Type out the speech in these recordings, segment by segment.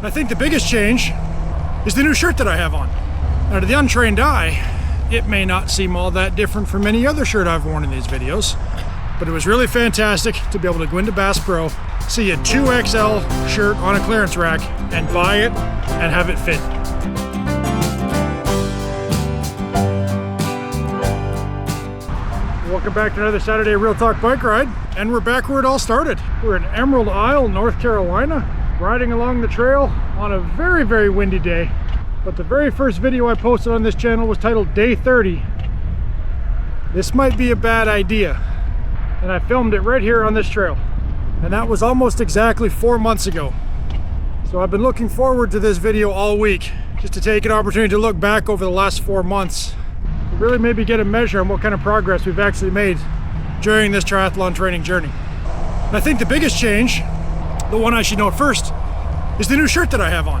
I think the biggest change is the new shirt that I have on. Now, to the untrained eye, it may not seem all that different from any other shirt I've worn in these videos, but it was really fantastic to be able to go into Bass Pro, see a 2XL shirt on a clearance rack, and buy it and have it fit. Welcome back to another Saturday Real Talk bike ride, and we're back where it all started. We're in Emerald Isle, North Carolina, riding along the trail on a very, very windy day. But the very first video I posted on this channel was titled Day 30. This might be a bad idea. And I filmed it right here on this trail. And that was almost exactly 4 months ago. So I've been looking forward to this video all week, just to take an opportunity to look back over the last 4 months. To really maybe get a measure on what kind of progress we've actually made during this triathlon training journey. And I think the biggest change, the one I should note first, is the new shirt that I have on.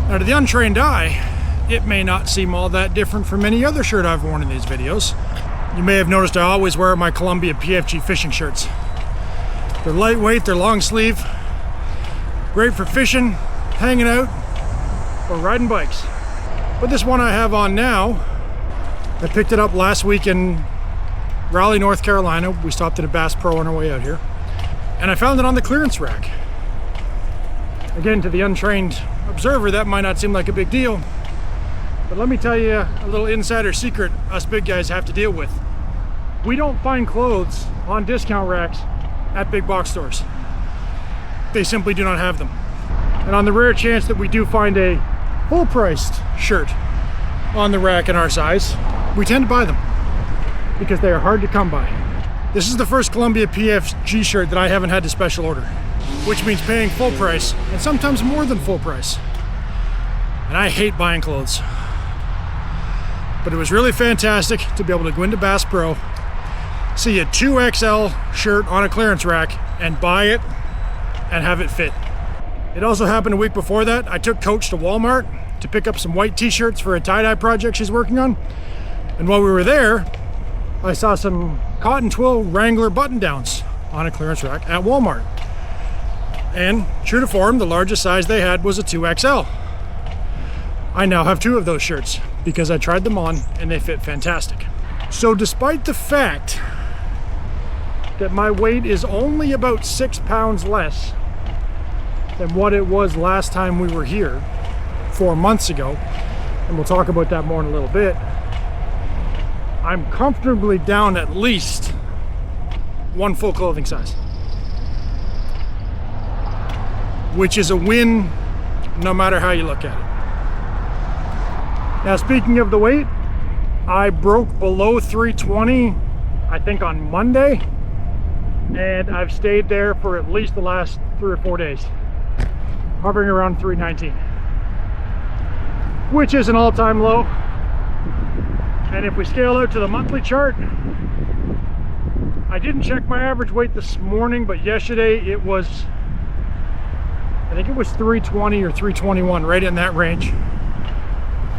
Now, to the untrained eye, it may not seem all that different from any other shirt I've worn in these videos. You may have noticed I always wear my Columbia PFG fishing shirts. They're lightweight, they're long sleeve, great for fishing, hanging out, or riding bikes. But this one I have on now, I picked it up last week in Raleigh, North Carolina. We stopped at a Bass Pro on our way out here, and I found it on the clearance rack. Again, to the untrained observer, that might not seem like a big deal, but let me tell you a little insider secret us big guys have to deal with. We don't find clothes on discount racks at big box stores. They simply do not have them. And on the rare chance that we do find a full-priced shirt on the rack in our size, we tend to buy them because they are hard to come by. This is the first Columbia PFG shirt that I haven't had to special order, which means paying full price, and sometimes more than full price. And I hate buying clothes. But it was really fantastic to be able to go into Bass Pro, see a 2XL shirt on a clearance rack, and buy it and have it fit. It also happened a week before that. I took Coach to Walmart to pick up some white t-shirts for a tie-dye project she's working on. And while we were there, I saw some cotton twill Wrangler button-downs on a clearance rack at Walmart. And true to form, the largest size they had was a 2XL. I now have 2 of those shirts because I tried them on and they fit fantastic. So despite the fact that my weight is only about 6 pounds less than what it was last time we were here 4 months ago, and we'll talk about that more in a little bit, I'm comfortably down at least 1 full clothing size, which is a win no matter how you look at it. Now, speaking of the weight, I broke below 320, I think on Monday, and I've stayed there for at least the last 3 or 4 days, hovering around 319, which is an all-time low. And if we scale out to the monthly chart, I didn't check my average weight this morning, but yesterday it was, I think it was 320 or 321, right in that range.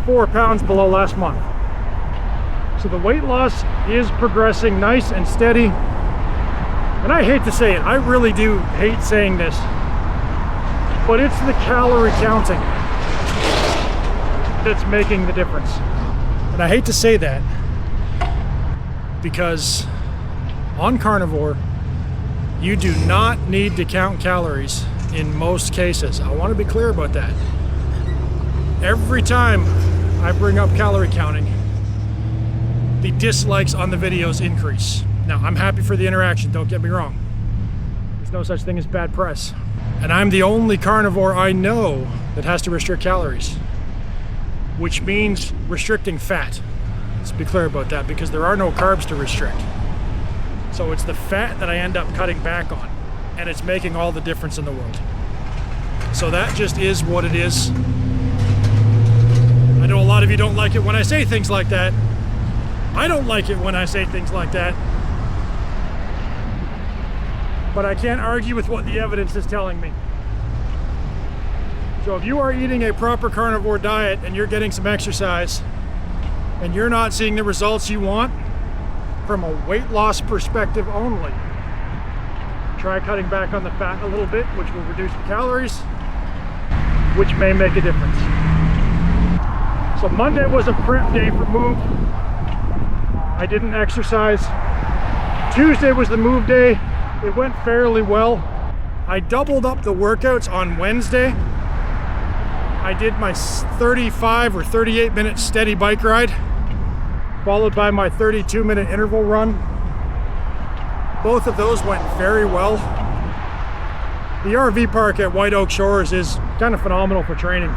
4 pounds below last month. So the weight loss is progressing nice and steady. And I hate to say it, I really do hate saying this, but it's the calorie counting that's making the difference. And I hate to say that because on carnivore, you do not need to count calories in most cases. I want to be clear about that. Every time I bring up calorie counting, the dislikes on the videos increase. Now, I'm happy for the interaction, don't get me wrong. There's no such thing as bad press. And I'm the only carnivore I know that has to restrict calories, which means restricting fat. Let's be clear about that, because there are no carbs to restrict. So it's the fat that I end up cutting back on, and it's making all the difference in the world. So that just is what it is. I know a lot of you don't like it when I say things like that. I don't like it when I say things like that. But I can't argue with what the evidence is telling me. So if you are eating a proper carnivore diet and you're getting some exercise and you're not seeing the results you want from a weight loss perspective only, try cutting back on the fat a little bit, which will reduce the calories. which may make a difference. So Monday was a prep day for move. I didn't exercise. Tuesday was the move day. It went fairly well. I doubled up the workouts on Wednesday. I did my 35 or 38 minute steady bike ride, followed by my 32-minute interval run. Both of those went very well. The RV park at White Oak Shores is kind of phenomenal for training.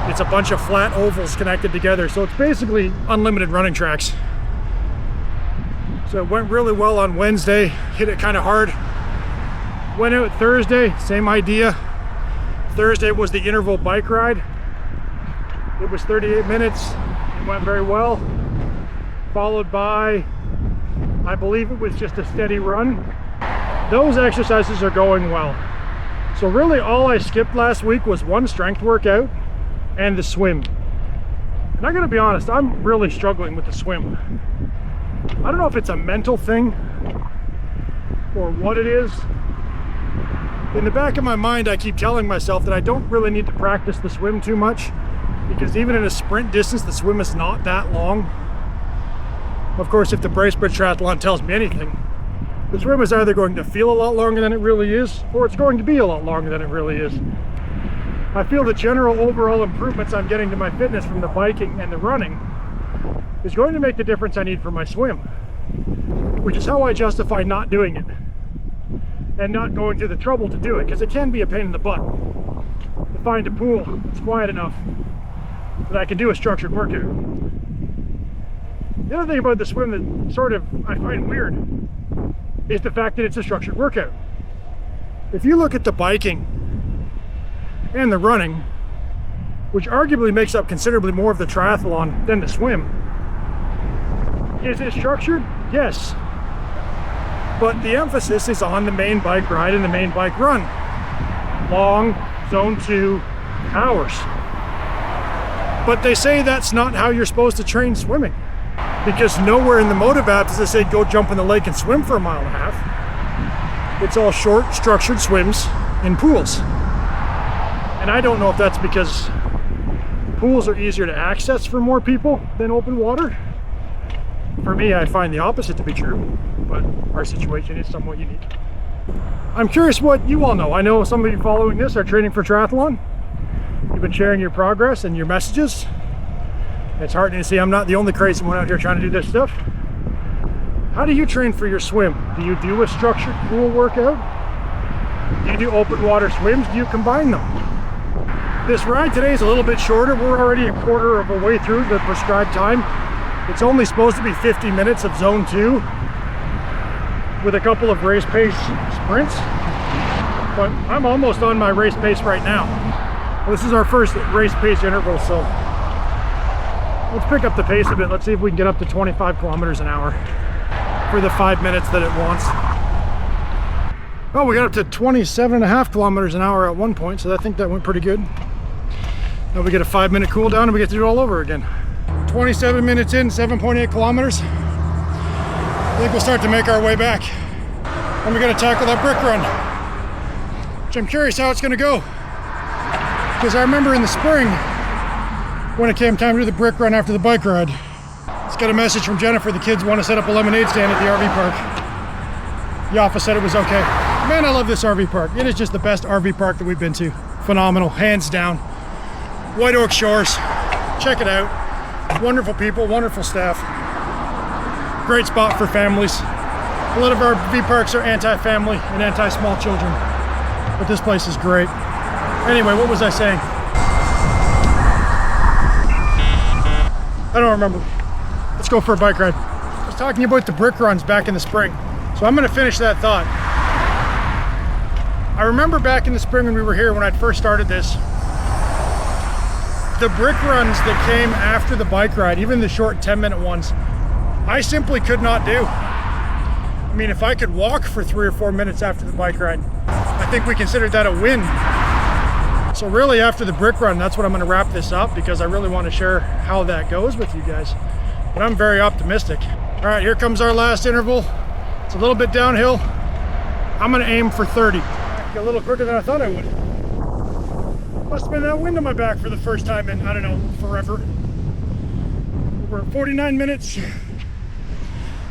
It's a bunch of flat ovals connected together, so it's basically unlimited running tracks. So it went really well on Wednesday, hit it kind of hard. Went out Thursday, same idea. Thursday was the interval bike ride. It was 38 minutes, it went very well. Followed by, I believe it was just a steady run. Those exercises are going well. So really all I skipped last week was one strength workout and the swim. And I gotta be honest, I'm really struggling with the swim. I don't know if it's a mental thing or what it is. In the back of my mind, I keep telling myself that I don't really need to practice the swim too much, because even in a sprint distance, the swim is not that long. Of course, if the Bracebridge Triathlon tells me anything, the swim is either going to feel a lot longer than it really is, or it's going to be a lot longer than it really is. I feel the general overall improvements I'm getting to my fitness from the biking and the running is going to make the difference I need for my swim, which is how I justify not doing it and not going through the trouble to do it, because it can be a pain in the butt to find a pool that's quiet enough that I can do a structured workout. The other thing about the swim that sort of I find weird is the fact that it's a structured workout. If you look at the biking and the running, which arguably makes up considerably more of the triathlon than the swim, is it structured? Yes. But the emphasis is on the main bike ride and the main bike run. Long, zone 2 hours. But they say that's not how you're supposed to train swimming, because nowhere in the motive apps does it say go jump in the lake and swim for 1.5 miles. It's all short, structured swims in pools. And I don't know if that's because pools are easier to access for more people than open water. For me, I find the opposite to be true, but our situation is somewhat unique. I'm curious what you all know. I know some of you following this are training for triathlon. You've been sharing your progress and your messages. It's heartening to see I'm not the only crazy one out here trying to do this stuff. How do you train for your swim? Do you do a structured pool workout? Do you do open water swims? Do you combine them? This ride today is a little bit shorter. We're already a quarter of a way through the prescribed time. It's only supposed to be 50 minutes of zone 2 with a couple of race pace sprints, but I'm almost on my race pace right now. This is our first race pace interval, so let's pick up the pace a bit. Let's see if we can get up to 25 kilometers an hour for the 5 minutes that it wants. Oh, we got up to 27.5 kilometers an hour at one point, so I think that went pretty good. Now we get a 5-minute cool down and we get to do it all over again. 27 minutes in, 7.8 kilometers. I think we'll start to make our way back. And we're gonna tackle that brick run, which I'm curious how it's gonna go. Because I remember in the spring, when it came time to do the brick run after the bike ride, just got a message from Jennifer, the kids want to set up a lemonade stand at the RV park. The office said it was okay. Man, I love this RV park. It is just the best RV park that we've been to. Phenomenal, hands down. White Oak Shores, check it out. Wonderful people, wonderful staff. Great spot for families. A lot of our RV parks are anti-family and anti-small children, but this place is great. Anyway, what was I saying? I don't remember. Let's go for a bike ride. I was talking about the brick runs back in the spring, so I'm gonna finish that thought. I remember back in the spring when we were here, when I'd first started this, the brick runs that came after the bike ride, even the short 10-minute ones, I simply could not do. I mean, if I could walk for 3 or 4 minutes after the bike ride, I think we considered that a win. So really after the brick run, that's what I'm gonna wrap this up, because I really want to share how that goes with you guys. But I'm very optimistic. All right, here comes our last interval. It's a little bit downhill. I'm gonna aim for 30. A little quicker than I thought I would. Must have been that wind on my back for the first time in, I don't know, forever. We're at 49 minutes,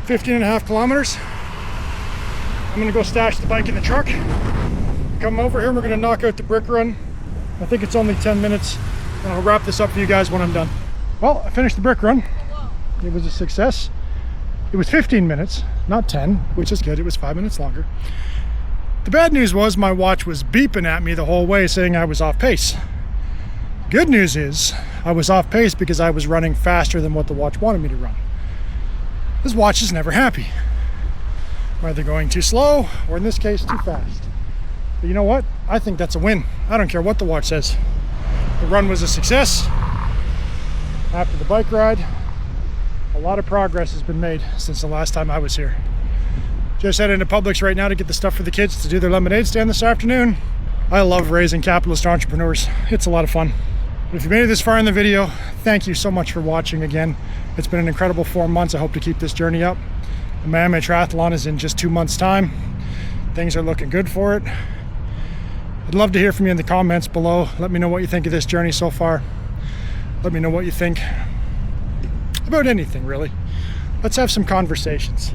15.5 kilometers. I'm gonna go stash the bike in the truck. Come over here and we're gonna knock out the brick run. I think it's only 10 minutes, and I'll wrap this up for you guys when I'm done. Well, I finished the brick run. It was a success. It was 15 minutes, not 10, which is good. It was 5 minutes longer. The bad news was my watch was beeping at me the whole way saying I was off pace. Good news is I was off pace because I was running faster than what the watch wanted me to run. This watch is never happy. I'm either going too slow or in this case too fast. But you know what? I think that's a win. I don't care what the watch says. The run was a success. After the bike ride, a lot of progress has been made since the last time I was here. Just headed into Publix right now to get the stuff for the kids to do their lemonade stand this afternoon. I love raising capitalist entrepreneurs. It's a lot of fun. But if you made it this far in the video, thank you so much for watching again. It's been an incredible 4 months. I hope to keep this journey up. The Miami Triathlon is in just 2 months' time. Things are looking good for it. I'd love to hear from you in the comments below. Let me know what you think of this journey so far. Let me know what you think about anything, really. Let's have some conversations.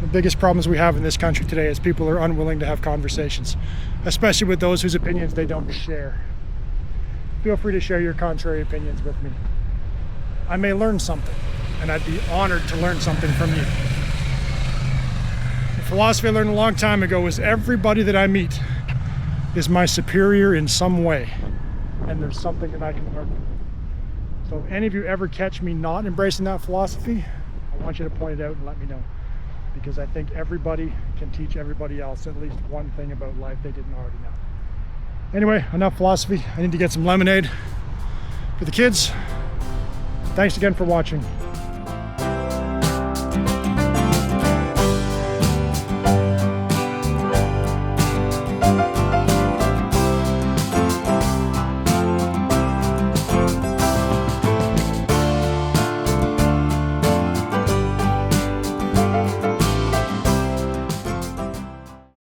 The biggest problems we have in this country today is people are unwilling to have conversations, especially with those whose opinions they don't share. Feel free to share your contrary opinions with me. I may learn something, and I'd be honored to learn something from you. The philosophy I learned a long time ago is everybody that I meet is my superior in some way, and there's something that I can learn. So if any of you ever catch me not embracing that philosophy, I want you to point it out and let me know. Because I think everybody can teach everybody else at least one thing about life they didn't already know. Anyway, enough philosophy. I need to get some lemonade for the kids. Thanks again for watching.